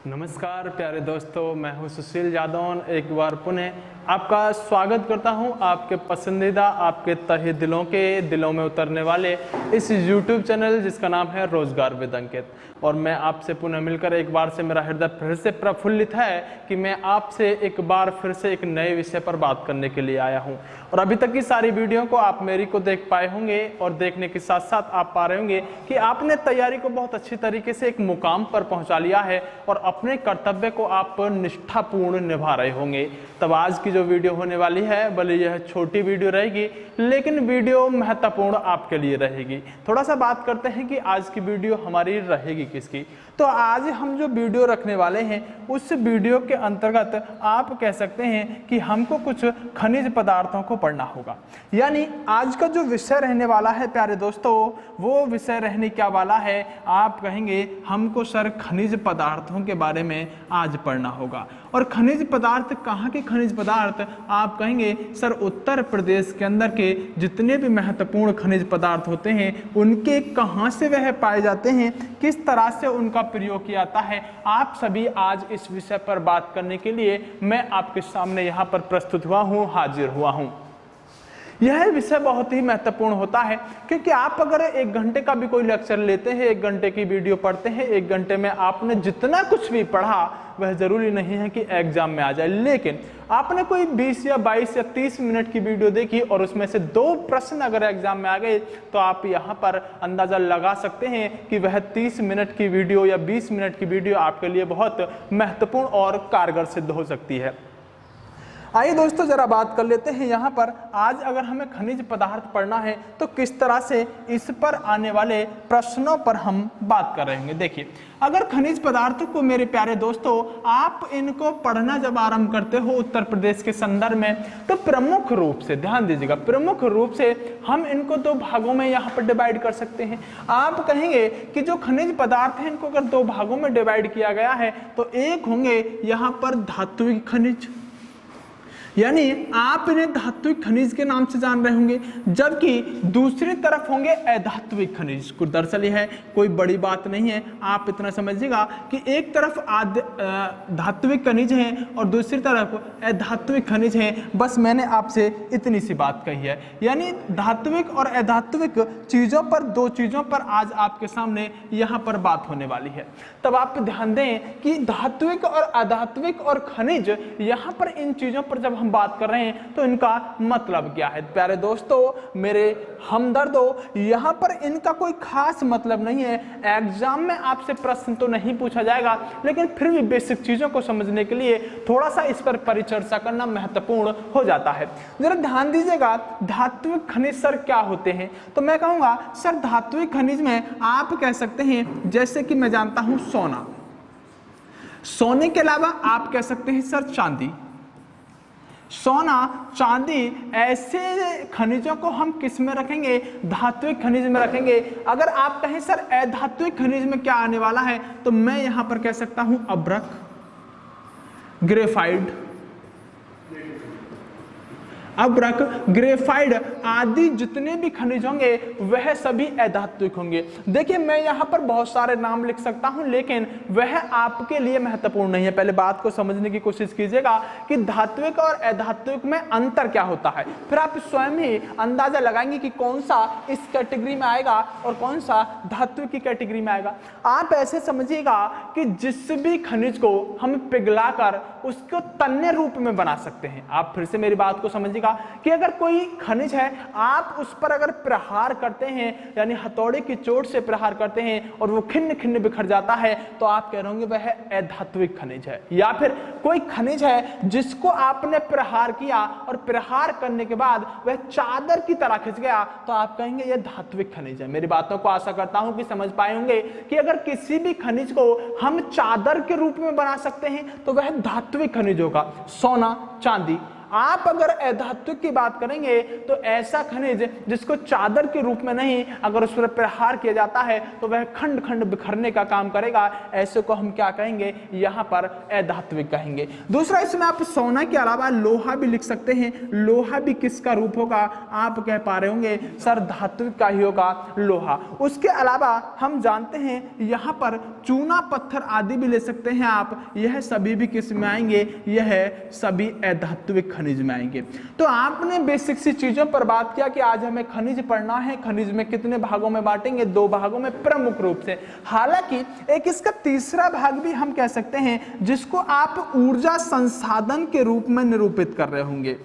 नमस्कार प्यारे दोस्तों, मैं हूं सुशील जादौन। एक बार पुनः आपका स्वागत करता हूं आपके पसंदीदा, आपके तहे दिलों में उतरने वाले इस YouTube चैनल जिसका नाम है रोजगार विद अंकित। और मैं आपसे पुनः मिलकर एक बार से मेरा हृदय फिर से प्रफुल्लित है कि मैं आपसे एक बार फिर से एक नए विषय पर बात करने के लिए आया हूं। और अभी तक की सारी वीडियो को आप मेरी को देख पाए होंगे और देखने के साथ साथ आप पा रहे होंगे कि आपने तैयारी को बहुत अच्छी तरीके से एक मुकाम पर पहुंचा लिया है और अपने कर्तव्य को आप निष्ठापूर्ण निभा रहे होंगे। तब आज की जो वीडियो होने वाली है, भले यह छोटी वीडियो रहेगी लेकिन वीडियो महत्वपूर्ण आपके लिए रहेगी। थोड़ा सा बात करते हैं कि आज की वीडियो हमारी रहेगी किसकी। तो आज हम जो वीडियो रखने वाले हैं उस वीडियो के अंतर्गत आप कह सकते हैं कि हमको कुछ खनिज पदार्थों को पढ़ना होगा। यानी आज का जो विषय रहने वाला है प्यारे दोस्तों, वो विषय रहने क्या वाला है, आप कहेंगे हमको सर खनिज पदार्थों के बारे में आज पढ़ना होगा। और खनिज पदार्थ कहाँ के खनिज पदार्थ, आप कहेंगे सर उत्तर प्रदेश के अंदर के जितने भी महत्वपूर्ण खनिज पदार्थ होते हैं उनके कहाँ से वह पाए जाते हैं, किस तरह से उनका प्रयोग किया जाता है, आप सभी आज इस विषय पर बात करने के लिए मैं आपके सामने यहाँ पर प्रस्तुत हुआ हूँ, हाजिर हुआ हूँ। यह विषय बहुत ही महत्वपूर्ण होता है क्योंकि आप अगर 1 घंटे का भी कोई लेक्चर लेते हैं, 1 घंटे की वीडियो पढ़ते हैं, 1 घंटे में आपने जितना कुछ भी पढ़ा वह जरूरी नहीं है कि एग्जाम में आ जाए। लेकिन आपने कोई 20 या 22 या 30 मिनट की वीडियो देखी और उसमें से 2 प्रश्न अगर एग्जाम में आ गए तो आप यहाँ पर अंदाजा लगा सकते हैं कि वह 30 मिनट की वीडियो या 20 मिनट की वीडियो आपके लिए बहुत महत्वपूर्ण और कारगर सिद्ध हो सकती है। आइए दोस्तों जरा बात कर लेते हैं यहाँ पर। आज अगर हमें खनिज पदार्थ पढ़ना है तो किस तरह से इस पर आने वाले प्रश्नों पर हम बात कर रहे हैं। देखिए, अगर खनिज पदार्थों को मेरे प्यारे दोस्तों आप इनको पढ़ना जब आरंभ करते हो उत्तर प्रदेश के संदर्भ में, तो प्रमुख रूप से ध्यान दीजिएगा, प्रमुख रूप से हम इनको 2 भागों में यहाँ पर डिवाइड कर सकते हैं। आप कहेंगे कि जो खनिज पदार्थ हैं इनको अगर 2 भागों में डिवाइड किया गया है तो एक होंगे यहाँ पर धात्विक खनिज, यानी आप इन्हें धात्विक खनिज के नाम से जान रहे होंगे, जबकि दूसरी तरफ होंगे अधात्विक खनिज। कुछ दरअसल यह है कोई बड़ी बात नहीं है, आप इतना समझिएगा कि एक तरफ धात्विक खनिज हैं और दूसरी तरफ अधात्विक खनिज हैं। बस मैंने आपसे इतनी सी बात कही है, यानी धात्विक और अधात्विक चीजों पर, 2 चीजों पर आज आपके सामने यहाँ पर बात होने वाली है। तब आप ध्यान दें कि धात्विक और अधात्विक और खनिज, यहाँ पर इन चीजों पर जब बात कर रहे हैं तो इनका मतलब क्या है। प्यारे दोस्तों, मेरे हमदर्दों, यहां पर इनका कोई खास मतलब नहीं है। एग्जाम में आपसे प्रश्न तो नहीं पूछा जाएगा, लेकिन फिर भी बेसिक चीजों को समझने के लिए थोड़ा सा इस पर परिचर्चा करना महत्वपूर्ण हो जाता है। जरा ध्यान दीजिएगा, धात्विक खनिज सर क्या होते हैं, तो मैं कहूंगा सर धात्विक खनिज में आप कह सकते हैं जैसे कि मैं जानता हूं सोना, सोने के अलावा आप कह सकते हैं सर चांदी। सोना, चांदी, ऐसे खनिजों को हम किस में रखेंगे, धात्विक खनिज में रखेंगे। अगर आप कहें सर अधात्विक खनिज में क्या आने वाला है, तो मैं यहां पर कह सकता हूं अभ्रक, ग्रेफाइट, अभ्रक, ग्रेफाइट आदि जितने भी खनिज होंगे वह सभी अधात्विक होंगे। देखिए, मैं यहाँ पर बहुत सारे नाम लिख सकता हूँ लेकिन वह आपके लिए महत्वपूर्ण नहीं है। पहले बात को समझने की कोशिश कीजिएगा कि धात्विक और अधात्विक में अंतर क्या होता है, फिर आप स्वयं ही अंदाजा लगाएंगे कि कौन सा इस कैटेगरी में आएगा और कौन सा धात्विक की कैटेगरी में आएगा। आप ऐसे समझिएगा कि जिस भी खनिज को हम पिघलाकर उसको तन्य रूप में बना सकते हैं। आप फिर से मेरी बात को समझिएगा कि अगर कोई खनिज है, आप उस पर अगर प्रहार करते हैं, यानी हथौड़े की चोट से प्रहार करते हैं और वो खिन्न खिन्न बिखर जाता है, तो आप कह रहे होंगे वह अधात्विक खनिज है। या फिर कोई खनिज है जिसको आपने प्रहार किया और प्रहार करने के बाद वह चादर की तरह खिंच गया, तो आप कहेंगे यह धात्विक खनिज है। मेरी बातों को आशा करता हूं कि समझ पाए होंगे कि अगर किसी भी खनिज को हम चादर के रूप में बना सकते हैं तो वह धात्विक खनिज होगा। सोना, चांदी, आप अगर अधात्विक की बात करेंगे तो ऐसा खनिज जिसको चादर के रूप में नहीं, अगर उस पर प्रहार किया जाता है तो वह खंड खंड बिखरने का काम करेगा, ऐसे को हम क्या कहेंगे, यहां पर अधात्विक कहेंगे। दूसरा, इसमें आप सोना के अलावा लोहा भी लिख सकते हैं। लोहा भी किसका रूप होगा, आप कह पा रहे होंगे सर धात्विक का ही होगा लोहा। उसके अलावा हम जानते हैं यहां पर चूना पत्थर आदि भी ले सकते हैं आप, यह सभी भी किस में आएंगे, यह सभी अधात्विक खनिज में आएंगे। तो आपने बेसिक सी चीजों पर बात किया कि आज हमें खनिज पढ़ना है। खनिज में कितने भागों में बांटेंगे, 2 भागों में प्रमुख रूप से। हालांकि एक इसका तीसरा भाग भी हम कह सकते हैं जिसको आप ऊर्जा संसाधन के रूप में निरूपित कर रहे होंगे।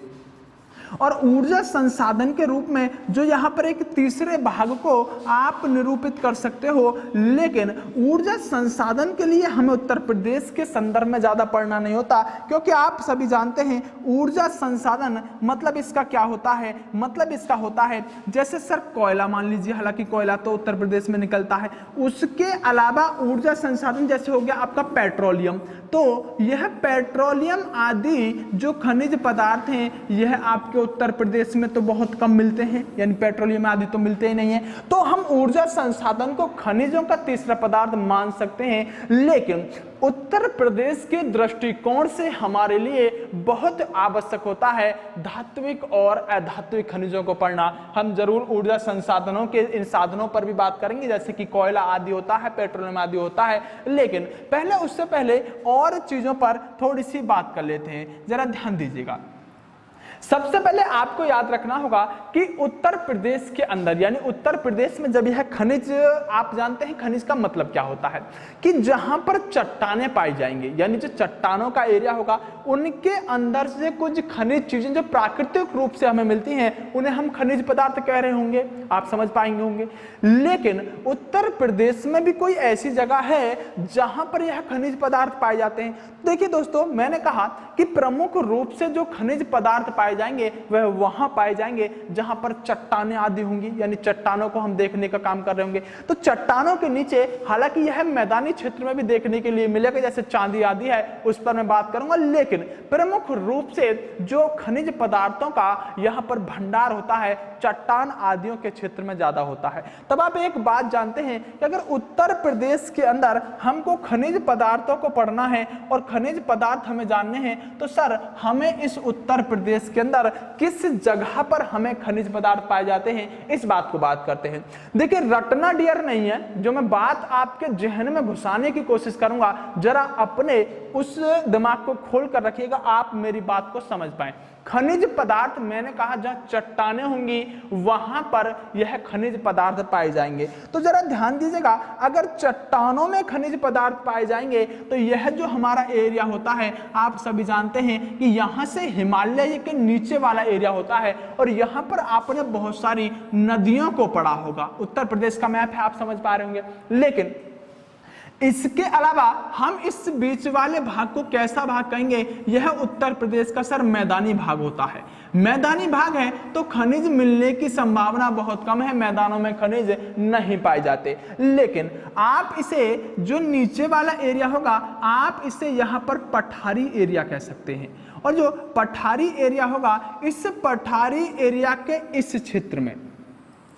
और ऊर्जा संसाधन के रूप में जो यहाँ पर एक तीसरे भाग को आप निरूपित कर सकते हो, लेकिन ऊर्जा संसाधन के लिए हमें उत्तर प्रदेश के संदर्भ में ज्यादा पढ़ना नहीं होता, क्योंकि आप सभी जानते हैं ऊर्जा संसाधन मतलब इसका क्या होता है, मतलब इसका होता है जैसे सर कोयला मान लीजिए, हालांकि कोयला तो उत्तर प्रदेश में निकलता है, उसके अलावा ऊर्जा संसाधन जैसे हो गया आपका पेट्रोलियम, तो यह पेट्रोलियम आदि जो खनिज पदार्थ हैं यह आपके उत्तर प्रदेश में तो बहुत कम मिलते हैं, यानी पेट्रोलियम आदि तो मिलते ही नहीं है। तो हम ऊर्जा संसाधन को खनिजों का तीसरा पदार्थ मान सकते हैं, लेकिन उत्तर प्रदेश के दृष्टिकोण से हमारे लिए बहुत आवश्यक होता है धात्विक और अधात्विक खनिजों को पढ़ना। हम जरूर ऊर्जा संसाधनों के इन साधनों पर भी बात करेंगे, जैसे कि कोयला आदि होता है, पेट्रोलियम आदि होता है, लेकिन पहले उससे पहले और चीजों पर थोड़ी सी बात कर लेते हैं, जरा ध्यान दीजिएगा। सबसे पहले आपको याद रखना होगा कि उत्तर प्रदेश के अंदर, यानी उत्तर प्रदेश में जब यह खनिज, आप जानते हैं खनिज का मतलब क्या होता है कि जहां पर चट्टानें पाई जाएंगे, यानी जो चट्टानों का एरिया होगा उनके अंदर से कुछ खनिज चीजें जो प्राकृतिक रूप से हमें मिलती हैं उन्हें हम खनिज पदार्थ कह रहे होंगे, आप समझ पाएंगे होंगे। लेकिन उत्तर प्रदेश में भी कोई ऐसी जगह है जहां पर यह खनिज पदार्थ पाए जाते हैं। देखिए दोस्तों, मैंने कहा कि प्रमुख रूप से जो खनिज पदार्थ पाए जाएंगे वह वहां पाए जाएंगे जहां पर चट्टानें आदि होंगी, यानी चट्टानों को हम देखने का काम कर रहे होंगे। तो चट्टानों के नीचे, हालांकि यह मैदानी क्षेत्र में भी देखने के लिए मिलेगा, जैसे चांदी आदि है, उस पर मैं बात करूंगा, लेकिन प्रमुख रूप से जो खनिज पदार्थों का यहां पर भंडार होता है चट्टान आदियों के क्षेत्र में ज्यादा होता है। तब आप एक बात जानते हैं कि अगर उत्तर प्रदेश के अंदर हमको खनिज पदार्थों को पढ़ना है और खनिज पदार्थ हमें जानने हैं, तो सर हमें इस उत्तर प्रदेश के अंदर किस जगह पर हमें खनिज पदार्थ पाए जाते हैं, इस बात को बात करते हैं। देखिए, रटना डियर नहीं है, जो मैं बात आपके जहन में घुसाने की कोशिश करूंगा, जरा अपने उस दिमाग को खोल कर रखिएगा, आप मेरी बात को समझ पाए। खनिज पदार्थ, मैंने कहा जहां चट्टानें होंगी वहां पर यह खनिज पदार्थ पाए जाएंगे। तो जरा ध्यान दीजिएगा, अगर चट्टानों में खनिज पदार्थ पाए जाएंगे तो यह जो हमारा एरिया होता है, आप सभी जानते हैं कि यहां से हिमालय के नीचे वाला एरिया होता है, और यहां पर आपने बहुत सारी नदियों को पढ़ा होगा। उत्तर प्रदेश का मैप है, आप समझ पा रहे होंगे। लेकिन इसके अलावा हम इस बीच वाले भाग को कैसा भाग कहेंगे, यह उत्तर प्रदेश का सर मैदानी भाग होता है। मैदानी भाग है तो खनिज मिलने की संभावना बहुत कम है, मैदानों में खनिज नहीं पाए जाते। लेकिन आप इसे, जो नीचे वाला एरिया होगा, आप इसे यहां पर पठारी एरिया कह सकते हैं, और जो पठारी एरिया होगा, इस पठारी एरिया के इस क्षेत्र में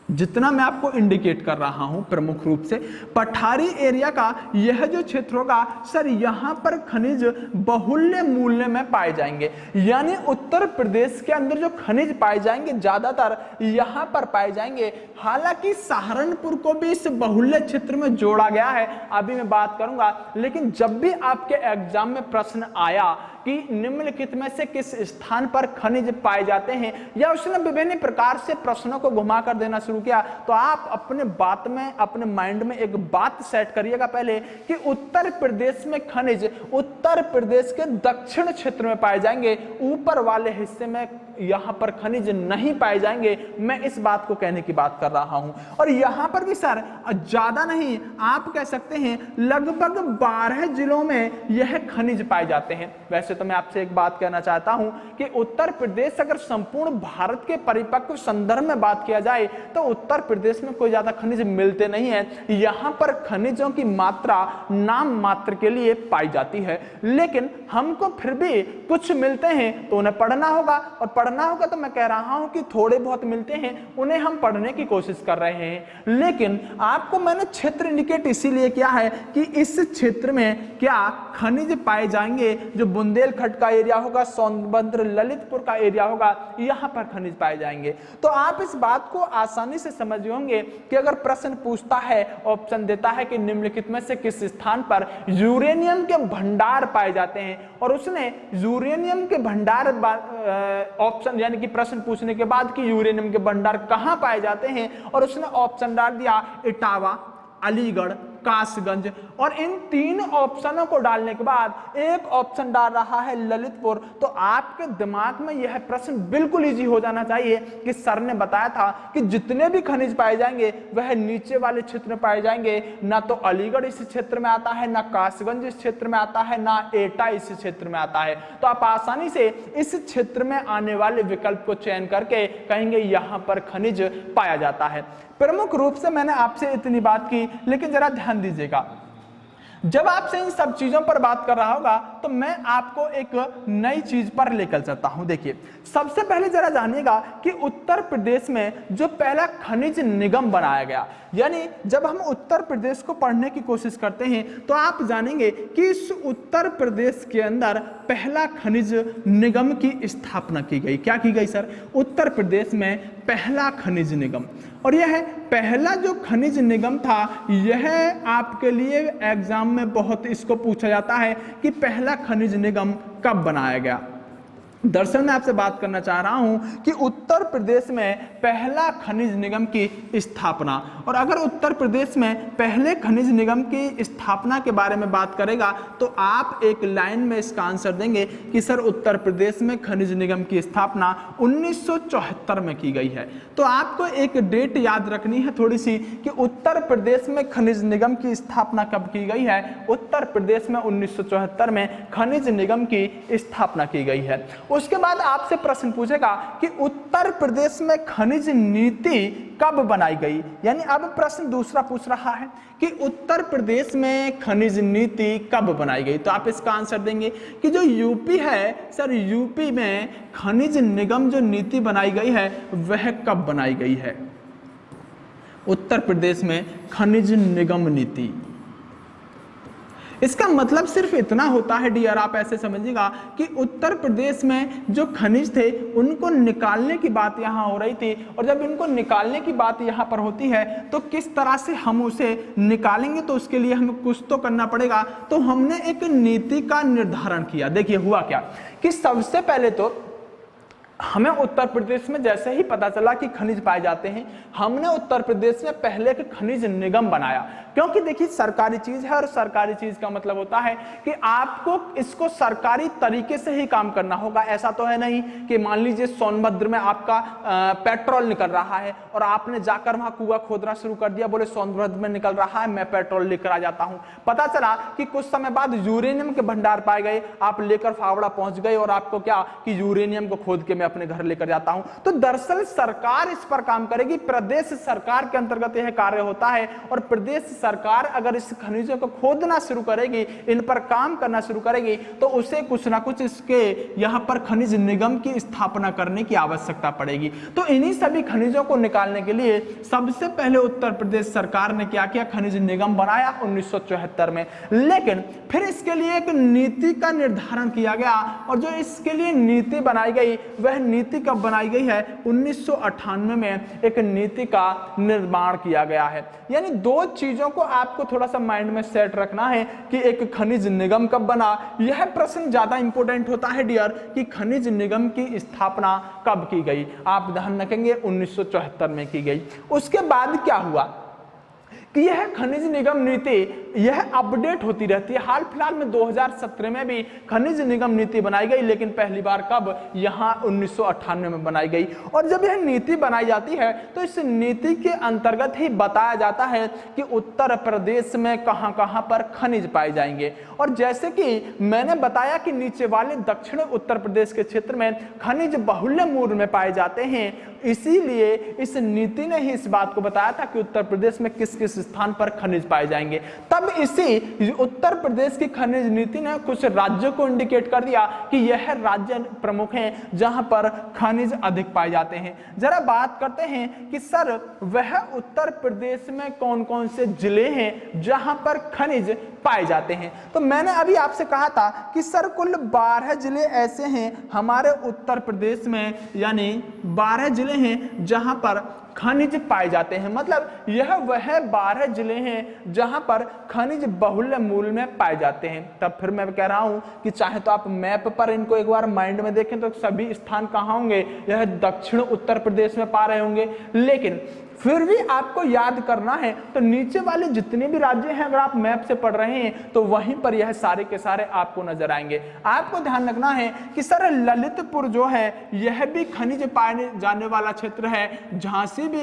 जितना मैं आपको इंडिकेट कर रहा हूं प्रमुख रूप से पठारी एरिया का यह जो क्षेत्र होगा, सर यहां पर खनिज बहुल्य मूल्य में पाए जाएंगे। यानी उत्तर प्रदेश के अंदर जो खनिज पाए जाएंगे ज्यादातर यहां पर पाए जाएंगे। हालांकि सहारनपुर को भी इस बहुल्य क्षेत्र में जोड़ा गया है, अभी मैं बात करूंगा। लेकिन जब भी आपके एग्जाम में प्रश्न आया कि निम्नलिखित में से किस स्थान पर खनिज पाए जाते हैं, या उसने विभिन्न प्रकार से प्रश्नों को घुमाकर देना शुरू किया, तो आप अपने बात में, अपने माइंड में एक बात सेट करिएगा पहले कि उत्तर प्रदेश में खनिज उत्तर प्रदेश के दक्षिण क्षेत्र में पाए जाएंगे, ऊपर वाले हिस्से में यहां पर खनिज नहीं पाए जाएंगे। मैं इस बात को कहने की बात कर रहा हूं। और यहां पर भी सर ज्यादा नहीं, आप कह सकते हैं लगभग 12 जिलों में यह खनिज पाए जाते हैं। वैसे तो मैं आपसे एक बात कहना चाहता हूं कि उत्तर प्रदेश अगर संपूर्ण भारत के परिपक्व संदर्भ में बात किया जाए तो उत्तर प्रदेश में कोई ज्यादा खनिज मिलते नहीं है। यहाँ पर खनिजों की मात्रा नाम मात्र के लिए पाई जाती है, लेकिन हमको फिर भी कुछ मिलते हैं तो उन्हें पढ़ना होगा, और पढ़ना होगा तो मैं कह रहा हूं कि थोड़े बहुत मिलते हैं, उन्हें हम पढ़ने की कोशिश कर रहे हैं। लेकिन आपको मैंने क्षेत्र इंडिकेट इसीलिए किया है कि इस क्षेत्र में क्या खनिज पाए जाएंगे, जो बुंदेलखंड का एरिया होगा, सोनभद्र ललितपुर का एरिया होगा, यहां पर खनिज पाए जाएंगे। तो आप इस बात को आसानी से समझ होंगे कि अगर प्रश्न पूछता है, ऑप्शन देता है कि निम्नलिखित में से किस स्थान पर यूरेनियम के भंडार पाए जाते हैं, और उसने यूरेनियम के भंडार ऑप्शन यानी कि प्रश्न पूछने के बाद कि यूरेनियम के भंडार कहां पाए जाते हैं, और उसने ऑप्शन डाल दिया इटावा, अलीगढ़, कासगंज, और इन 3 ऑप्शनों को डालने के बाद एक ऑप्शन डाल रहा है ललितपुर। तो आपके दिमाग में यह प्रश्न बिल्कुल इजी हो जाना चाहिए कि सर ने बताया था कि जितने भी खनिज पाए जाएंगे वह नीचे वाले क्षेत्र में पाए जाएंगे, ना तो अलीगढ़ इस क्षेत्र में आता है, ना कासगंज इस क्षेत्र में आता है, ना एटा इस क्षेत्र में आता है। तो आप आसानी से इस क्षेत्र में आने वाले विकल्प को चयन करके कहेंगे यहां पर खनिज पाया जाता है। प्रमुख रूप से मैंने आपसे इतनी बात की, लेकिन जरा ध्यान दीजिएगा, जब आपसे इन सब चीजों पर बात कर रहा होगा तो मैं आपको एक नई चीज पर लेकर चलता हूं। देखिए, सबसे पहले जरा जानिएगा कि उत्तर प्रदेश में जो पहला खनिज निगम बनाया गया, यानी जब हम उत्तर प्रदेश को पढ़ने की कोशिश करते हैं तो आप जानेंगे कि इस उत्तर प्रदेश के अंदर पहला खनिज निगम की स्थापना की गई। क्या की गई सर? उत्तर प्रदेश में पहला खनिज निगम। और यह पहला जो खनिज निगम था, यह आपके लिए एग्जाम में बहुत इसको पूछा जाता है कि पहला खनिज निगम कब बनाया गया। दरअसल मैं आपसे बात करना चाह रहा हूं कि उत्तर प्रदेश में पहला खनिज निगम की स्थापना, और अगर उत्तर प्रदेश में पहले खनिज निगम की स्थापना के बारे में बात करेगा तो आप एक लाइन में इसका आंसर देंगे कि सर उत्तर प्रदेश में खनिज निगम की स्थापना 1974 में की गई है। तो आपको एक डेट याद रखनी है थोड़ी सी कि उत्तर प्रदेश में खनिज निगम की स्थापना कब की गई है। उत्तर प्रदेश में 1974 में खनिज निगम की स्थापना की गई है। उसके बाद आपसे प्रश्न पूछेगा कि उत्तर प्रदेश में खनिज नीति कब बनाई गई, यानी अब प्रश्न दूसरा पूछ रहा है कि उत्तर प्रदेश में खनिज नीति कब बनाई गई। तो आप इसका आंसर देंगे कि जो यूपी है सर, यूपी में खनिज निगम जो नीति बनाई गई है वह कब बनाई गई है। उत्तर प्रदेश में खनिज निगम नीति, इसका मतलब सिर्फ इतना होता है डियर, आप ऐसे समझिएगा कि उत्तर प्रदेश में जो खनिज थे उनको निकालने की बात यहाँ हो रही थी, और जब इनको निकालने की बात यहाँ पर होती है तो किस तरह से हम उसे निकालेंगे, तो उसके लिए हमें कुछ तो करना पड़ेगा। तो हमने एक नीति का निर्धारण किया। देखिए हुआ क्या कि सबसे पहले तो हमें उत्तर प्रदेश में जैसे ही पता चला कि खनिज पाए जाते हैं, हमने उत्तर प्रदेश में पहले एक खनिज निगम बनाया। क्योंकि देखिए सरकारी चीज है, और सरकारी चीज का मतलब होता है कि आपको इसको सरकारी तरीके से ही काम करना होगा। ऐसा तो है नहीं कि मान लीजिए सोनभद्र में आपका पेट्रोल निकल रहा है और आपने जाकर वहां कुआं खोदना शुरू कर दिया, बोले सोनभद्र में निकल रहा है, मैं पेट्रोल लेकर आ जाता हूं। पता चला कि कुछ समय बाद यूरेनियम के भंडार पाए गए, आप लेकर फावड़ा पहुंच गए और आपको क्या कि यूरेनियम को खोद के अपने घर लेकर जाता हूं। तो दरअसल सरकार इस पर काम करेगी, प्रदेश सरकार के अंतर्गत यह कार्य होता है, और प्रदेश सरकार अगर इस खनिजों को खोदना शुरू करेगी, इन पर काम करना शुरू करेगी, तो उसे कुछ ना कुछ इसके यहां पर खनिज निगम की स्थापना करने की आवश्यकता पड़ेगी। तो इन्हीं सभी खनिजों को निकालने के लिए सबसे पहले उत्तर प्रदेश सरकार ने क्या किया, खनिज निगम बनाया 1974 में। लेकिन फिर इसके लिए एक नीति का निर्धारण किया गया, और जो इसके लिए नीति बनाई गई वह नीति कब बनाई गई है, 1998 में एक नीति का निर्माण किया गया है। यानी दो चीजों को आपको थोड़ा सा माइंड में सेट रखना है कि एक खनिज निगम कब बना। यह प्रश्न ज्यादा इंपॉर्टेंट होता है डियर कि खनिज निगम की स्थापना कब की गई। आप ध्यान रखेंगे 1974 में की गई। उसके बाद क्या हुआ कि यह खनिज निगम नीति यह अपडेट होती रहती है। हाल फिलहाल में 2017 में भी खनिज निगम नीति बनाई गई, लेकिन पहली बार कब, यहाँ 1998 में बनाई गई। और जब यह नीति बनाई जाती है तो इस नीति के अंतर्गत ही बताया जाता है कि उत्तर प्रदेश में कहां कहां पर खनिज पाए जाएंगे। और जैसे कि मैंने बताया कि नीचे वाले दक्षिण उत्तर प्रदेश के क्षेत्र में खनिज बहुल्य मूल में पाए जाते हैं, इसीलिए इस नीति ने ही इस बात को बताया था कि उत्तर प्रदेश में किस किस स्थान पर खनिज पाए जाएंगे। तब इसी उत्तर प्रदेश की खनिज नीति ने कुछ राज्यों को इंडिकेट कर दिया कि यह राज्य प्रमुख हैं जहां पर खनिज अधिक पाए जाते हैं। जरा बात करते हैं कि सर वह उत्तर प्रदेश में कौन कौन से जिले हैं जहां पर खनिज पाए जाते हैं। तो मैंने अभी आपसे कहा था कि सर कुल 12 जिले ऐसे हैं हमारे उत्तर प्रदेश में, यानी 12 जिले हैं जहां पर खनिज पाए जाते हैं। मतलब यह वह 12 जिले हैं जहां पर खनिज बहुल्य मूल में पाए जाते हैं। तब फिर मैं कह रहा हूं कि चाहे तो आप मैप पर इनको एक बार माइंड में देखें तो सभी स्थान कहां होंगे, यह दक्षिण उत्तर प्रदेश में पा रहे होंगे। लेकिन फिर भी आपको याद करना है तो नीचे वाले जितने भी राज्य हैं अगर आप मैप से पढ़ रहे हैं तो वहीं पर यह सारे के सारे आपको नजर आएंगे। आपको ध्यान रखना है कि सर ललितपुर जो है यह भी खनिज पाए जाने वाला क्षेत्र है, झांसी भी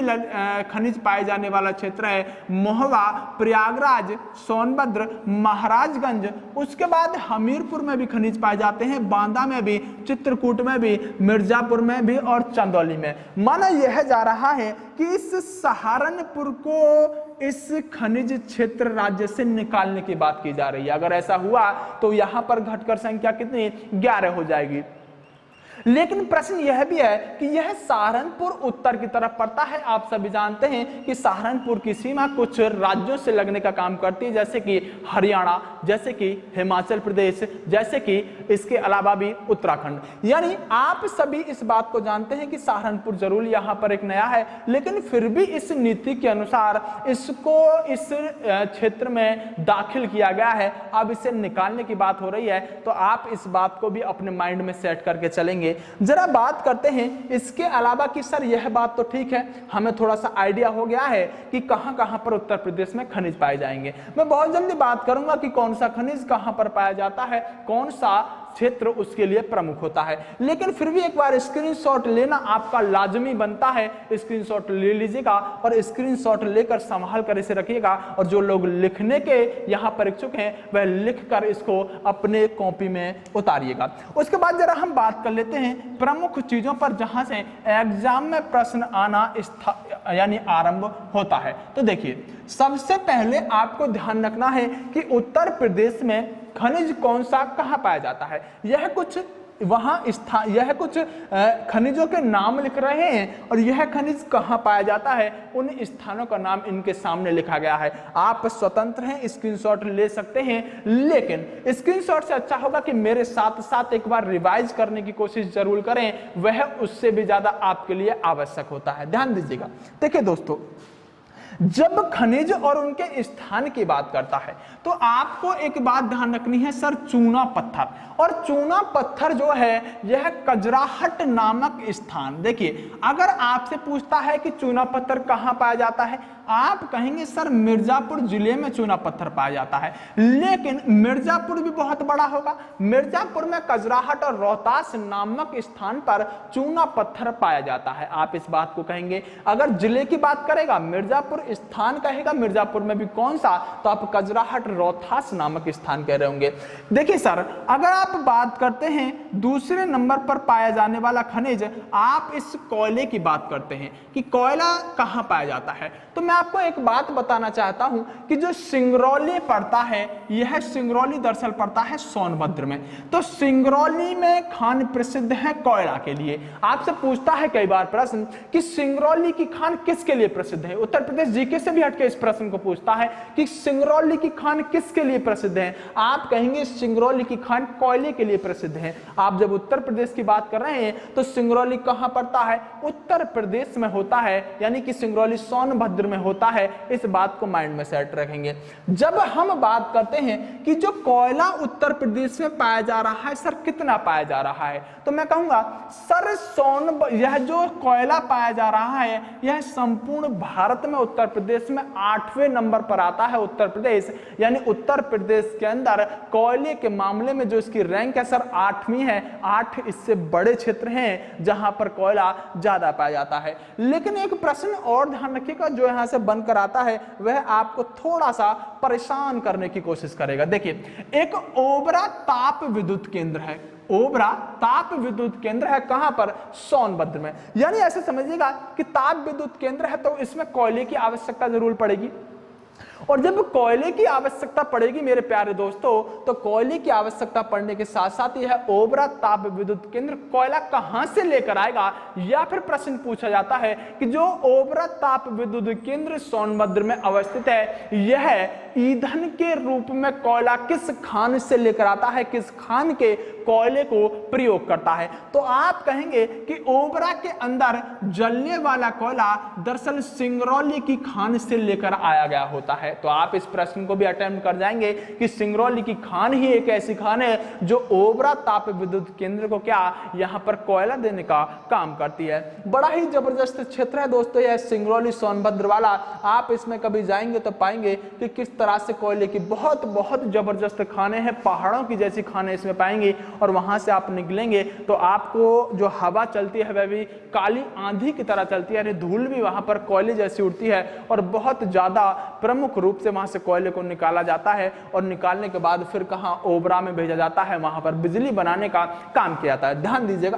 खनिज पाए जाने वाला क्षेत्र है, महोबा, प्रयागराज, सोनभद्र, महाराजगंज, उसके बाद हमीरपुर में भी खनिज पाए जाते हैं, बांदा में भी, चित्रकूट में भी, मिर्जापुर में भी और चंदौली में। माना यह जा रहा है कि इस सहारनपुर को इस खनिज क्षेत्र राज्य से निकालने की बात की जा रही है। अगर ऐसा हुआ तो यहां पर घटकर संख्या कितनी, 11 हो जाएगी। लेकिन प्रश्न यह भी है कि यह सहारनपुर उत्तर की तरफ पड़ता है। आप सभी जानते हैं कि सहारनपुर की सीमा कुछ राज्यों से लगने का काम करती है, जैसे कि हरियाणा, जैसे कि हिमाचल प्रदेश, जैसे कि इसके अलावा भी उत्तराखंड। यानी आप सभी इस बात को जानते हैं कि सहारनपुर जरूर यहाँ पर एक नया है, लेकिन फिर भी इस नीति के अनुसार इसको इस क्षेत्र में दाखिल किया गया है। अब इसे निकालने की बात हो रही है, तो आप इस बात को भी अपने माइंड में सेट करके चलेंगे। जरा बात करते हैं इसके अलावा कि सर यह बात तो ठीक है, हमें थोड़ा सा आइडिया हो गया है कि कहां कहां पर उत्तर प्रदेश में खनिज पाए जाएंगे। मैं बहुत जल्दी बात करूंगा कि कौन सा खनिज कहां पर पाया जाता है, कौन सा क्षेत्र उसके लिए प्रमुख होता है। लेकिन फिर भी एक बार स्क्रीनशॉट लेना आपका लाजमी बनता है। स्क्रीनशॉट ले लीजिएगा और स्क्रीनशॉट लेकर संभाल कर इसे रखिएगा, और जो लोग लिखने के यहां पर इच्छुक हैं वह लिखकर इसको अपने कॉपी में उतारिएगा। उसके बाद जरा हम बात कर लेते हैं प्रमुख चीजों पर जहां से एग्जाम में प्रश्न आना यानी आरंभ होता है। तो देखिए, सबसे पहले आपको ध्यान रखना है कि उत्तर प्रदेश में खनिज कौन सा कहां पाया जाता है। यह कुछ वहां स्थान, यह कुछ खनिजों के नाम लिख रहे हैं और यह खनिज कहां पाया जाता है उन स्थानों का नाम इनके सामने लिखा गया है। आप स्वतंत्र हैं, स्क्रीनशॉट ले सकते हैं, लेकिन स्क्रीनशॉट से अच्छा होगा कि मेरे साथ साथ एक बार रिवाइज करने की कोशिश जरूर करें, वह उससे भी ज्यादा आपके लिए आवश्यक होता है। ध्यान दीजिएगा। देखिए दोस्तों, जब खनिज और उनके स्थान की बात करता है तो आपको एक बात ध्यान रखनी है सर, चूना पत्थर। और चूना पत्थर जो है यह कजराहट नामक स्थान, देखिए अगर आपसे पूछता है कि चूना पत्थर कहां पाया जाता है, आप कहेंगे सर मिर्जापुर जिले में चूना पत्थर पाया जाता है। लेकिन मिर्जापुर भी बहुत बड़ा होगा। मिर्जापुर में कजराहट और रोहतास नामक स्थान पर चूना पत्थर पाया जाता है। आप इस बात को कहेंगे। अगर जिले की बात करेगा मिर्जापुर, स्थान कहेगा मिर्जापुर में भी कौन सा, तो आप कजराहट रोहतास नामक स्थान कह रहे होंगे। देखिए सर, अगर आप बात करते हैं दूसरे नंबर पर पाया जाने वाला खनिज, आप इस कोयले की बात करते हैं कि कोयला कहां पाया जाता है, तो मैं आपको एक बात बताना चाहता हूं कि जो सिंगरौली पड़ता है, यह सिंगरौली दरअसल पड़ता है सोनभद्र में। तो सिंगरौली में खान प्रसिद्ध है कोयला के लिए। आपसे पूछता है कई बार प्रश्न कि सिंगरौली की खान किसके लिए प्रसिद्ध है। उत्तर प्रदेश जीके से भी हटके इस प्रश्न को पूछता है कि सिंगरौली की खान किसके लिए प्रसिद्ध है। आप कहेंगे सिंगरौली की खान कोयले के लिए प्रसिद्ध है। आप जब उत्तर प्रदेश की बात कर रहे हैं तो सिंगरौली कहां पड़ता है, उत्तर प्रदेश में होता है, यानी कि सिंगरौली सोनभद्र में होता है, इस बात को माइंड में सेट रखेंगे। जब हम बात करते हैं कि जो कोयला उत्तर प्रदेश में पाया जा रहा है सर, कितना पाया जा रहा है, तो मैं कहूंगा सर यह जो कोयला पाया जा रहा है यह संपूर्ण भारत में उत्तर प्रदेश में 8वें नंबर पर आता है। उत्तर प्रदेश यानी उत्तर प्रदेश के अंदर कोयले के मामले में जो इसकी रैंक है सर 8वीं है। 8 इससे बड़े क्षेत्र हैं जहां पर कोयला ज्यादा पाया जाता है। लेकिन एक प्रश्न और ध्यान रखिएगा जो यहां से बनकर आता है, वह आपको थोड़ा सा परेशान करने की कोशिश करेगा। देखिए, एक ओबरा ताप विद्युत केंद्र है, ओबरा ताप विद्युत केंद्र है, कहां पर, सोनभद्र में। यानी ऐसे समझिएगा कि ताप विद्युत केंद्र है तो इसमें कोयले की आवश्यकता जरूर पड़ेगी, और जब कोयले की आवश्यकता पड़ेगी मेरे प्यारे दोस्तों, तो कोयले की आवश्यकता पड़ने के साथ साथ यह ओबरा ताप विद्युत केंद्र कोयला कहां से लेकर आएगा, या फिर प्रश्न पूछा जाता है कि जो ओबरा ताप विद्युत केंद्र सोनभद्र में अवस्थित है, यह ईंधन के रूप में कोयला किस खान से लेकर आता है, किस खान के कोयले को प्रयोग करता है। तो आप कहेंगे कि ओबरा के अंदर जलने वाला कोयला दरअसल सिंगरौली की खान से लेकर आया गया होता है। तो आप इस प्रश्न को भी अटेम्प्ट कर जाएंगे कि सिंगरौली की खान ही एक ऐसी खान है जो ओबरा ताप विद्युत केंद्र को क्या यहां पर कोयला देने का काम करती है। बड़ा ही जबरदस्त क्षेत्र है दोस्तों यह सिंगरौली सोनभद्र वाला। आप इसमें कभी जाएंगे तो पाएंगे कि किस तरह से कोयले की बहुत बहुत जबरदस्त खाने हैं, पहाड़ों की जैसी खाने इसमें पाएंगे, और वहां से आप निकलेंगे तो आपको जो हवा चलती है वह भी काली आंधी की तरह चलती है, यानी धूल भी वहां पर कोयले जैसी उड़ती है, और बहुत ज्यादा प्रमुख रूप से वहां से कोयले को निकाला जाता है, और निकालने के बाद फिर कहां, ओबरा में भेजा जाता है, वहां पर बिजली बनाने का काम किया जाता है। ध्यान दीजिएगा,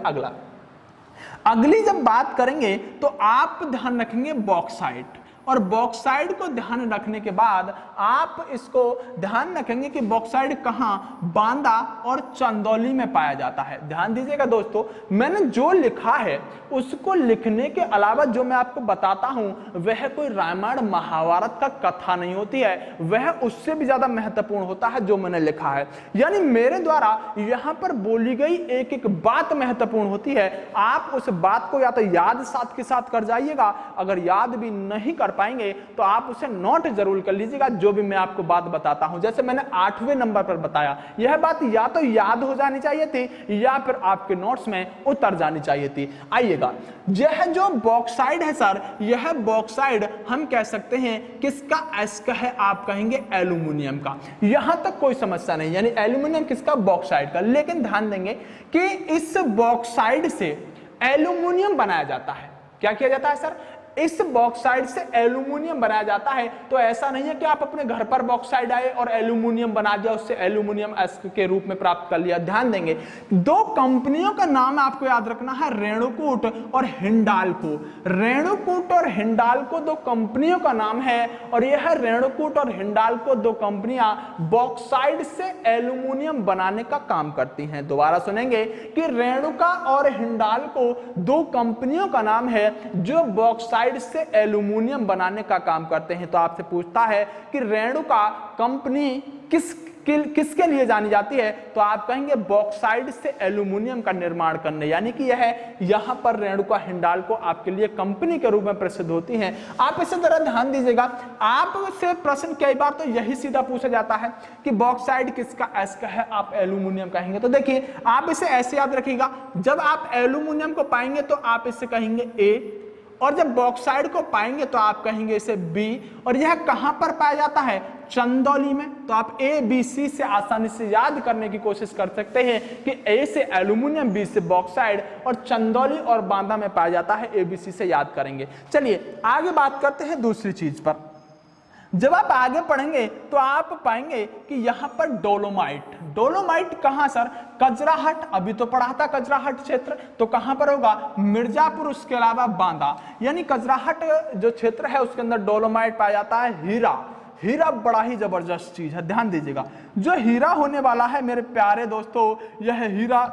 अगली जब बात करेंगे तो आप ध्यान रखेंगे बॉक्साइट, और बॉक्साइड को ध्यान रखने के बाद आप इसको ध्यान रखेंगे कि बॉक्साइड कहां, बांदा और चंदौली में पाया जाता है। ध्यान दीजिएगा दोस्तों, मैंने जो लिखा है उसको लिखने के अलावा जो मैं आपको बताता हूं वह कोई रामायण महाभारत का कथा नहीं होती है, वह उससे भी ज्यादा महत्वपूर्ण होता है जो मैंने लिखा है। यानी मेरे द्वारा यहां पर बोली गई एक एक बात महत्वपूर्ण होती है। आप उस बात को या तो याद साथ के साथ कर जाइएगा, अगर याद भी नहीं कर पाएंगे तो आप उसे नोट जरूर कर लीजिएगा जो भी मैं आपको बात बताता हूं। जैसे मैंने 8वें नंबर पर बताया, यह बात या तो याद हो जानी चाहिए थी या फिर आपके नोट्स में उतर जानी चाहिए थी। आइएगा, यह जो बॉक्साइड है सर, यह बॉक्साइड हम कह सकते हैं किसका, एस का है, आप कहेंगे एल्यूमिनियम का। यहां तक कोई समस्या नहीं, यानी एल्यूमिनियम किसका, बॉक्साइड का। लेकिन ध्यान देंगे कि इस बॉक्साइड से एल्यूमिनियम बनाया जाता है। क्या किया जाता है सर, इस बॉक्साइड से एल्यूमिनियम बनाया जाता है। तो ऐसा नहीं है कि आप अपने घर पर बॉक्साइड आए और एल्यूमिनियम बना दिया, उससे एल्यूमिनियम के रूप में प्राप्त कर लिया। ध्यान देंगे, दो कंपनियों का नाम आपको याद रखना है, रेणुकूट और हिंडाल्को। रेणुकूट और हिंडाल्को दो कंपनियों का नाम है, और यह रेणुकूट और हिंडाल्को दो कंपनियां बॉक्साइड से एल्यूमिनियम बनाने का काम करती हैं। दोबारा सुनेंगे कि रेणुका और हिंडाल्को दो कंपनियों का नाम है जो बॉक्साइड से एल्यूमिनियम बनाने का काम करते हैं। तो आपसे पूछता है कि रेणुका कंपनी किसके लिए जानी जाती है, तो आप कहेंगे बॉक्साइड से एल्यूमिनियम का निर्माण करने, यानी कि यह यहां पर रेणुका हिंडाल्को आपके लिए कंपनी के रूप में प्रसिद्ध होती हैं। आप इसे जरा ध्यान दीजिएगा, आपसे प्रश्न कई बार तो यही सीधा पूछा जाता है कि बॉक्साइड किसका, एस का है, आप एल्यूमिनियम कहेंगे। तो देखिए, आप इसे ऐसे याद रखिएगा, जब आप एल्यूमिनियम को पाएंगे तो आप इसे कहेंगे ए, और जब बॉक्साइड को पाएंगे तो आप कहेंगे इसे बी। और यह कहां पर पाया जाता है, चंदौली में। तो आप ए बी सी से आसानी से याद करने की कोशिश कर सकते हैं कि ए से एल्यूमिनियम, बी से बॉक्साइड, और चंदौली और बांदा में पाया जाता है। ए बी सी से याद करेंगे। चलिए आगे बात करते हैं दूसरी चीज पर। जब आप आगे पढ़ेंगे तो आप पाएंगे कि यहां पर डोलोमाइट कहां सर, कजराहट, अभी तो पढ़ा था कजराहट क्षेत्र, तो कहां पर होगा, मिर्जापुर, उसके अलावा बांदा। यानी कजराहट जो क्षेत्र है उसके अंदर डोलोमाइट पाया जाता है। हीरा बड़ा ही जबरदस्त चीज है, ध्यान दीजिएगा। जो हीरा होने वाला है मेरे प्यारे दोस्तों, यह हीरा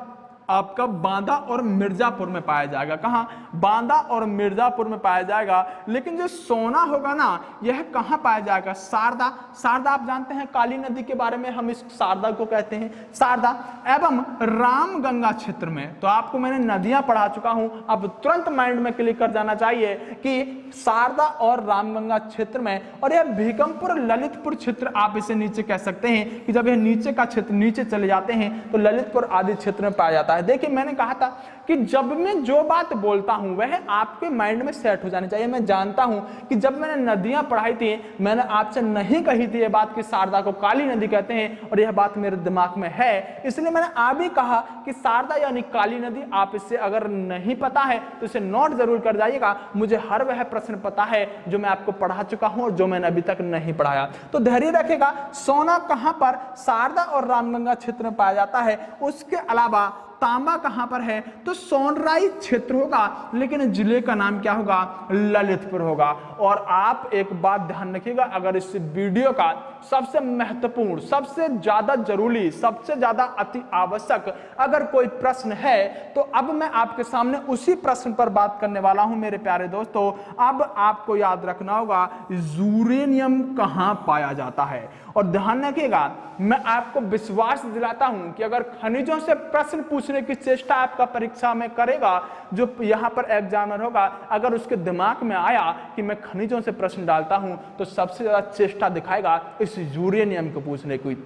आपका बांदा और मिर्जापुर में पाया जाएगा। कहां? बांदा और मिर्जापुर में पाया जाएगा। लेकिन जो सोना होगा ना, यह कहां पाया जाएगा? शारदा। शारदा आप जानते हैं काली नदी के बारे में हम इस शारदा को कहते हैं शारदा। एवं रामगंगा क्षेत्र में, तो आपको मैंने नदियां पढ़ा चुका हूं, अब तुरंत माइंड में क्लिक कर जाना चाहिए कि शारदा और रामगंगा क्षेत्र में, और यह भीकमपुर ललितपुर क्षेत्र आप इसे नीचे कह सकते हैं कि जब यह नीचे का क्षेत्र नीचे चले जाते हैं तो ललितपुर आदि क्षेत्र में पाया जाता है। देखिए मैंने कहा था कि जब मैं जो बात बोलता हूं वह आपके माइंड में सेट हो जानी चाहिए। मैं जानता हूं कि जब मैंने नदियां पढ़ाई थी मैंने आपसे नहीं कही थी यह बात कि शारदा को काली नदी कहते हैं, और यह बात मेरे दिमाग में है, इसलिए मैंने आप ही कहा कि शारदा यानी काली नदी। आप इससे अगर नहीं पता है तो इसे नोट जरूर कर जाइएगा। मुझे हर वह प्रश्न पता है जो मैं आपको पढ़ा चुका हूं और जो मैंने अभी तक नहीं पढ़ाया। तो धैर्य रखेगा। सोना कहां पर? शारदा और रामगंगा क्षेत्र में पाया जाता है। उसके अलावा तांबा कहां पर है? तो सोनराई क्षेत्र होगा, लेकिन जिले का नाम क्या होगा? ललितपुर होगा। और आप एक बात ध्यान रखिएगा, अगर इस वीडियो का सबसे महत्वपूर्ण, सबसे ज्यादा जरूरी, सबसे ज्यादा अति आवश्यक अगर कोई प्रश्न है तो अब मैं आपके सामने उसी प्रश्न पर बात करने वाला हूं मेरे प्यारे दोस्तों। अब आपको याद रखना होगा यूरेनियम कहां पाया जाता है। और ध्यान रखिएगा, मैं आपको विश्वास दिलाता हूं कि अगर खनिजों से प्रश्न पूछने की चेष्टा आपका परीक्षा में करेगा, जो यहां पर एग्जामिनर होगा, अगर उसके दिमाग में आया कि मैं खनिजों से प्रश्न डालता हूं तो सबसे ज्यादा चेष्टा दिखाएगा इस यूरेनियम को पूछने की।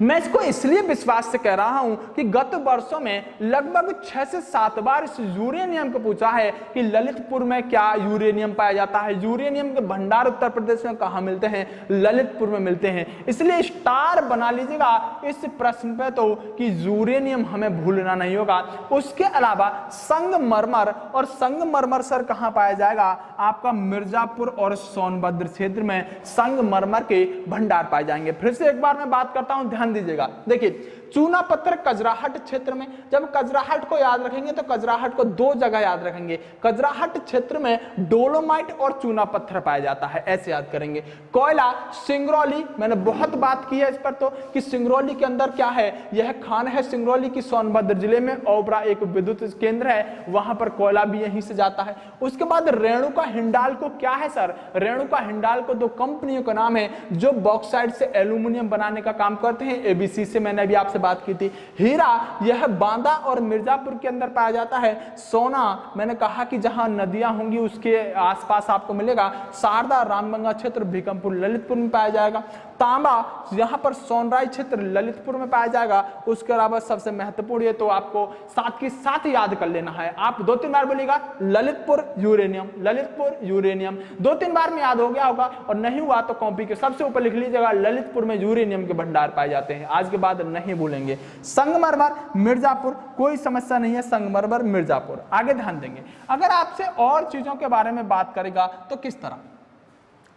मैं इसको इसलिए विश्वास से कह रहा हूं कि गत वर्षों में लगभग 6 से 7 बार इस यूरेनियम को पूछा है कि ललितपुर में क्या यूरेनियम पाया जाता है। यूरेनियम के भंडार उत्तर प्रदेश में कहां मिलते हैं? ललितपुर में मिलते हैं। इसलिए स्टार बना लीजिएगा इस प्रश्न पे तो कि यूरेनियम हमें भूलना नहीं होगा। उसके अलावा संगमरमर, और संगमरमर सर कहां पाया जाएगा? आपका मिर्जापुर और सोनभद्र क्षेत्र में संगमरमर के भंडार पाए जाएंगे। फिर से एक बार मैं बात करता हूं, ध्यान दीजिएगा। देखिए चूना पत्थर कजराहट क्षेत्र में, जब कजराहट को याद रखेंगे तो कजराहट को 2 जगह याद रखेंगे। कजराहट क्षेत्र में डोलोमाइट और चूना पत्थर पाया जाता है, ऐसे याद करेंगे। कोयला सिंगरौली, मैंने बहुत बात की है इस पर तो कि सिंगरौली के अंदर क्या है, यह खान है सिंगरौली की सोनभद्र जिले में। ओबरा एक विद्युत केंद्र है, वहां पर कोयला भी यहीं से जाता है। उसके बाद रेणुका हिंडाल्को क्या है सर? रेणुका हिंडाल्को 2 कंपनियों का नाम है जो बॉक्साइट से एल्यूमिनियम बनाने का काम करते हैं। एबीसी से मैंने अभी आपसे बात की थी। हीरा, यह बांदा और मिर्जापुर के अंदर पाया जाता है। सोना, मैंने कहा कि जहां नदियां होंगी उसके आसपास आपको मिलेगा। शारदा, रामगंगा क्षेत्र, भीकमपुर, ललितपुर में पाया जाएगा। तांबा, यहां पर सोनराई क्षेत्र, ललितपुर में पाया जाएगा। उसके अलावा सबसे महत्वपूर्ण ये तो आपको साथ के साथ याद कर लेना है। आप 2-3 बार बोलिएगा ललितपुर यूरेनियम, ललितपुर यूरेनियम, 2-3 बार में याद हो गया होगा। और नहीं हुआ तो कॉपी के सबसे ऊपर लिख लीजिएगा ललितपुर में यूरेनियम के भंडार पाए जाते हैं। आज के बाद नहीं भूलेंगे। संगमरमर मिर्जापुर, कोई समस्या नहीं है, संगमरमर मिर्जापुर। आगे ध्यान देंगे। अगर आपसे और चीजों के बारे में बात करेगा तो किस तरह,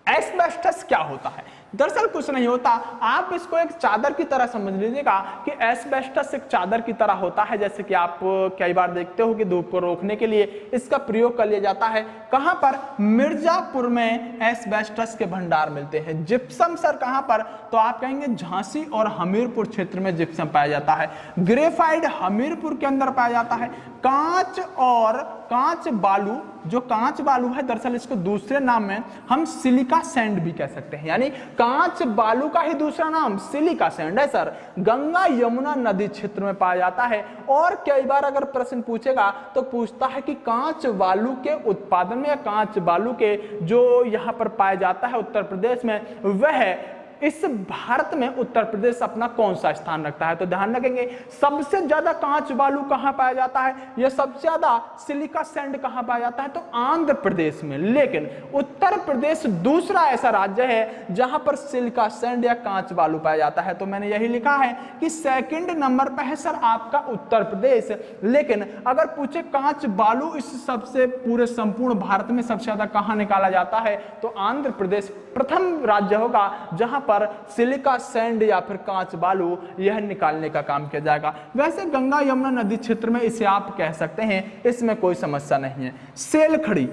एस्बेस्टस क्या होता है? दरअसल कुछ नहीं होता, आप इसको एक चादर की तरह समझ लीजिएगा कि एस्बेस्टस एक चादर की तरह होता है। जैसे कि आप कई बार देखते हो कि धूप को रोकने के लिए इसका प्रयोग कर लिया जाता है। कहां पर? मिर्जापुर में एस्बेस्टस के भंडार मिलते हैं। जिप्सम सर कहां पर? तो आप कहेंगे झांसी और हमीरपुर क्षेत्र में जिप्सम पाया जाता है। ग्रेफाइट हमीरपुर के अंदर पाया जाता है। कांच और कांच बालू, जो कांच बालू है दरअसल इसको दूसरे नाम में हम सिलिका सैंड भी कह सकते हैं, यानी कांच बालू का ही दूसरा नाम सिलिका सैंड है सर। गंगा यमुना नदी क्षेत्र में पाया जाता है। और कई बार अगर प्रश्न पूछेगा तो पूछता है कि कांच बालू के उत्पादन में या कांच बालू के जो यहां पर पाया जाता है उत्तर प्रदेश में, वह इस भारत में उत्तर प्रदेश अपना कौन सा स्थान रखता है? तो ध्यान रखेंगे सबसे ज्यादा कांच बालू कहां पाया जाता है या सबसे ज्यादा सिलिका सैंड कहां पाया जाता है? तो आंध्र प्रदेश में। लेकिन उत्तर प्रदेश दूसरा ऐसा राज्य है जहां पर सिलिका सैंड या कांच बालू पाया जाता है। तो मैंने यही लिखा है कि 2nd नंबर पर है सर आपका उत्तर प्रदेश। लेकिन अगर पूछे कांच बालू इस सबसे पूरे संपूर्ण भारत में सबसे ज्यादा कहां निकाला जाता है, तो आंध्र प्रदेश प्रथम राज्य होगा जहां पर सिलिका सैंड या फिर कांच बालू यह निकालने का काम किया जाएगा। वैसे गंगा यमुना नदी क्षेत्र में इसे आप कह सकते हैं, इसमें कोई समस्या नहीं है। सेल खड़ी,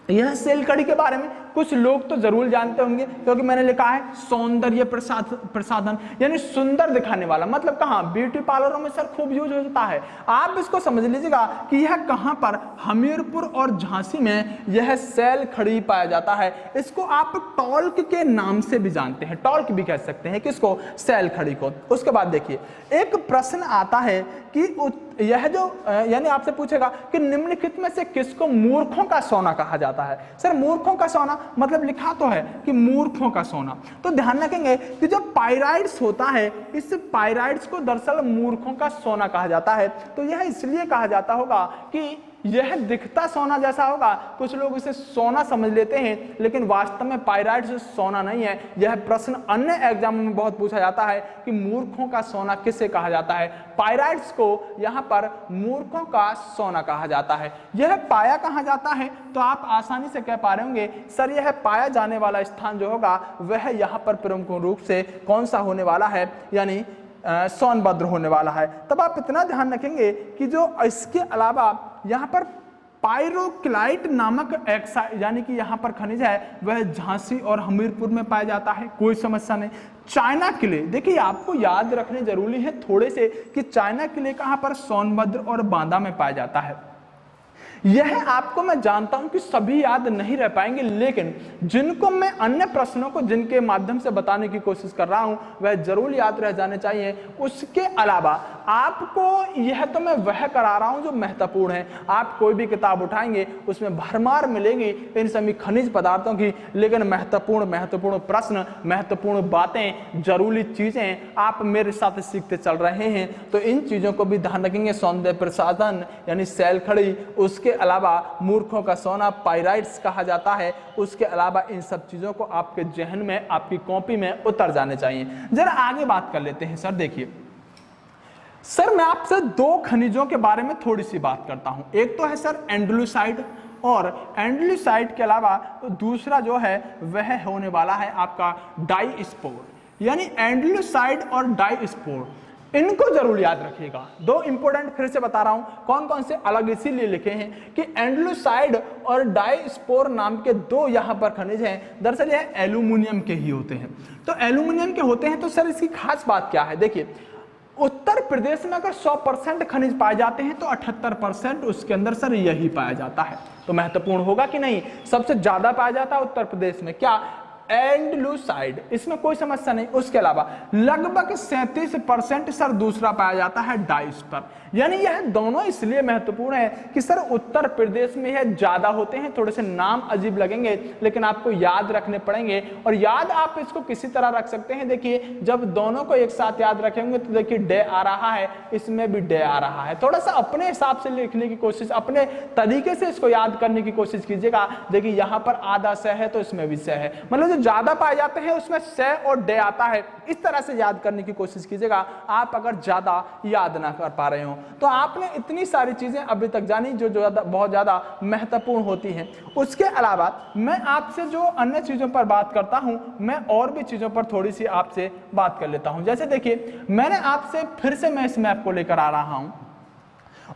यह सेल खड़ी के बारे में कुछ लोग तो जरूर जानते होंगे क्योंकि मैंने लिखा है सौंदर्य प्रसाधन, यानी सुंदर दिखाने वाला। मतलब कहाँ? ब्यूटी पार्लरों में सर खूब यूज होता है। आप इसको समझ लीजिएगा कि यह कहां पर? हमीरपुर और झांसी में यह सैल खड़ी पाया जाता है। इसको आप टॉल्क के नाम से भी जानते हैं, टॉल्क भी कह सकते हैं किसको? सैल खड़ी को। उसके बाद देखिए एक प्रश्न आता है कि यह जो यानी आपसे पूछेगा कि निम्नलिखित में से किसको मूर्खों का सोना कहा जाता है? सर मूर्खों का सोना मतलब लिखा तो है कि मूर्खों का सोना, तो ध्यान रखेंगे कि जो पाइराइड्स होता है, इस पाइराइड्स को दरअसल मूर्खों का सोना कहा जाता है। तो यह इसलिए कहा जाता होगा कि यह दिखता सोना जैसा होगा, कुछ लोग इसे सोना समझ लेते हैं, लेकिन वास्तव में पाइराइड्स सोना नहीं है। यह प्रश्न अन्य एग्जाम में बहुत पूछा जाता है कि मूर्खों का सोना किसे कहा जाता है? पाइराइड्स को यहाँ पर मूर्खों का सोना कहा जाता है। यह पाया कहाँ जाता है? तो आप आसानी से कह पा रहे होंगे सर यह पाया जाने वाला स्थान जो होगा वह यहाँ पर प्रमुख रूप से कौन सा होने वाला है? यानी सोनभद्र होने वाला है। तब आप इतना ध्यान रखेंगे कि जो इसके अलावा यहाँ पर पायरोक्लाइट नामक यानी कि यहाँ पर खनिज है वह झांसी और हमीरपुर में पाया जाता है, कोई समस्या नहीं। चाइना किले, देखिए आपको याद रखने जरूरी है थोड़े से कि चाइना किले कहाँ पर? सोनभद्र और बांदा में पाया जाता है। यह आपको मैं जानता हूं कि सभी याद नहीं रह पाएंगे, लेकिन जिनको मैं अन्य प्रश्नों को जिनके माध्यम से बताने की कोशिश कर रहा हूं वह जरूर याद रह जाने चाहिए। उसके अलावा आपको यह तो मैं वह करा रहा हूं जो महत्वपूर्ण है। आप कोई भी किताब उठाएंगे उसमें भरमार मिलेगी इन सभी खनिज पदार्थों की, लेकिन महत्वपूर्ण प्रश्न, महत्वपूर्ण बातें, जरूरी चीजें आप मेरे साथ सीखते चल रहे हैं, तो इन चीजों को भी ध्यान रखेंगे। सौंदर्य प्रसाधन यानी सैल खड़ी, उसके अलावा मूर्खों का सोना पाइराइड्स कहा जाता है। उसके अलावा इन सब चीजों को आपके जहन में, आपकी कॉपी में उतर जाने चाहिए। जरा आगे बात कर लेते हैं। सर देखिए, सर मैं आपसे दो खनिजों के बारे में थोड़ी सी बात करता हूं। एक तो है सर एंडलुसाइड, और एंडलुसाइड के अलावा दूसरा जो है वह होने वाला है आपका डाइस्पोर, यानी एंडलुसाइड और डाइस्पोर, इनको जरूर याद रखिएगा। दो इंपोर्टेंट फिर से बता रहा हूं कौन कौन से, अलग इसीलिए लिखे हैं कि एंडलुसाइड और डाइस्पोर नाम के दो यहां पर खनिज हैं। दरअसल यह एल्यूमिनियम के ही होते हैं। तो एल्यूमिनियम के होते हैं तो सर इसकी खास बात क्या है? देखिए उत्तर प्रदेश में अगर 100% खनिज पाए जाते हैं तो 78% उसके अंदर सर यही पाया जाता है। तो महत्वपूर्ण होगा कि नहीं? सबसे ज्यादा पाया जाता है उत्तर प्रदेश में क्या? एंडलुसाइड, इसमें कोई समस्या नहीं। उसके अलावा लगभग 37% सर दूसरा पाया जाता है डाइस्पर। यानी यह दोनों इसलिए महत्वपूर्ण है कि सर उत्तर प्रदेश में यह ज्यादा होते हैं। थोड़े से नाम अजीब लगेंगे लेकिन आपको याद रखने पड़ेंगे, और याद आप इसको किसी तरह रख सकते हैं। देखिए जब दोनों को एक साथ याद रखेंगे तो देखिए डे आ रहा है, इसमें भी डे आ रहा है। थोड़ा सा अपने हिसाब से लिखने की कोशिश, अपने तरीके से इसको याद करने की कोशिश कीजिएगा। देखिए यहाँ पर आधा स है तो इसमें भी स है, मतलब जो ज्यादा पाए जाते हैं उसमें स और डे आता है। इस तरह से याद करने की कोशिश कीजिएगा आप अगर ज्यादा याद ना कर पा रहे हो तो। आपने इतनी सारी चीजें अभी तक जानी जो बहुत ज्यादा महत्वपूर्ण होती हैं। उसके अलावा मैं आपसे जो अन्य चीजों पर बात करता हूं, मैं और भी चीजों पर थोड़ी सी आपसे बात कर लेता हूं। जैसे देखिए मैंने आपसे फिर से मैं इस मैप को लेकर आ रहा हूं,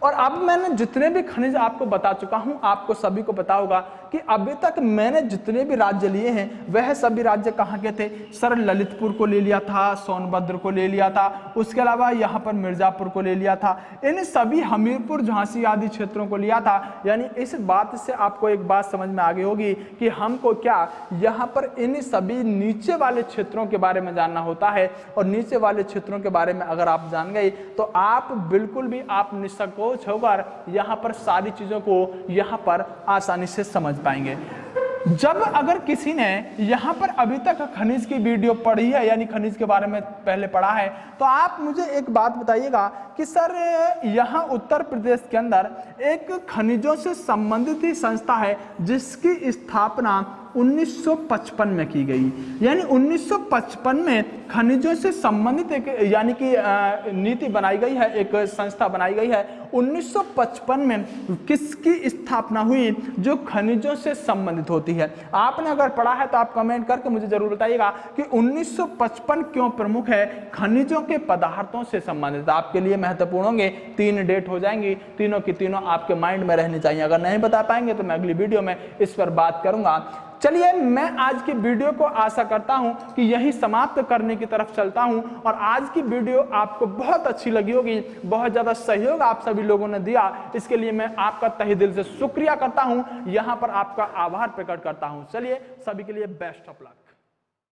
और अब मैंने जितने भी खनिज आपको बता चुका हूं, आपको सभी को पता होगा कि अभी तक मैंने जितने भी राज्य लिए हैं वह सभी राज्य कहाँ के थे? सर ललितपुर को ले लिया था, सोनभद्र को ले लिया था, उसके अलावा यहाँ पर मिर्जापुर को ले लिया था, इन सभी हमीरपुर, झांसी आदि क्षेत्रों को लिया था। यानी इस बात से आपको एक बात समझ में आ गई होगी कि हमको क्या यहाँ पर इन सभी नीचे वाले क्षेत्रों के बारे में जानना होता है, और नीचे वाले क्षेत्रों के बारे में अगर आप जान गए तो आप बिल्कुल भी आप निसंकोच होकर यहाँ पर सारी चीजों को यहाँ पर आसानी से समझ पाएंगे। जब अगर किसी ने यहाँ पर अभी तक खनिज की वीडियो पढ़ी है, यानी खनिज के बारे में पहले पढ़ा है, तो आप मुझे एक बात बताइएगा कि सर यहाँ उत्तर प्रदेश के अंदर एक खनिजों से संबंधित ही संस्था है जिसकी स्थापना 1955 में की गई। यानी 1955 में खनिजों से संबंधित एक यानी कि नीति बनाई गई है, एक संस्था बनाई गई है। 1955 में किसकी स्थापना हुई? जो खनिजों से संबंधित होती है। आपने अगर पढ़ा है तो आप कमेंट करके मुझे जरूर बताइएगा कि 1955 क्यों प्रमुख है? खनिजों के पदार्थों से संबंधित। आपके लिए महत्वपूर्ण होंगे, 3 डेट हो जाएंगी, तीनों की तीनों आपके माइंड में रहनी चाहिए। अगर नहीं बता पाएंगे तो मैं अगली वीडियो में इस पर बात करूंगा। चलिए मैं आज की वीडियो को आशा करता हूं कि यही समाप्त करने की तरफ चलता हूं और आज की वीडियो आपको बहुत अच्छी लगी होगी। बहुत ज्यादा सहयोग आप सभी लोगों ने दिया, इसके लिए मैं आपका तहे दिल से शुक्रिया करता हूं, यहां पर आपका आभार प्रकट करता हूं। चलिए सभी के लिए बेस्ट ऑफ लक।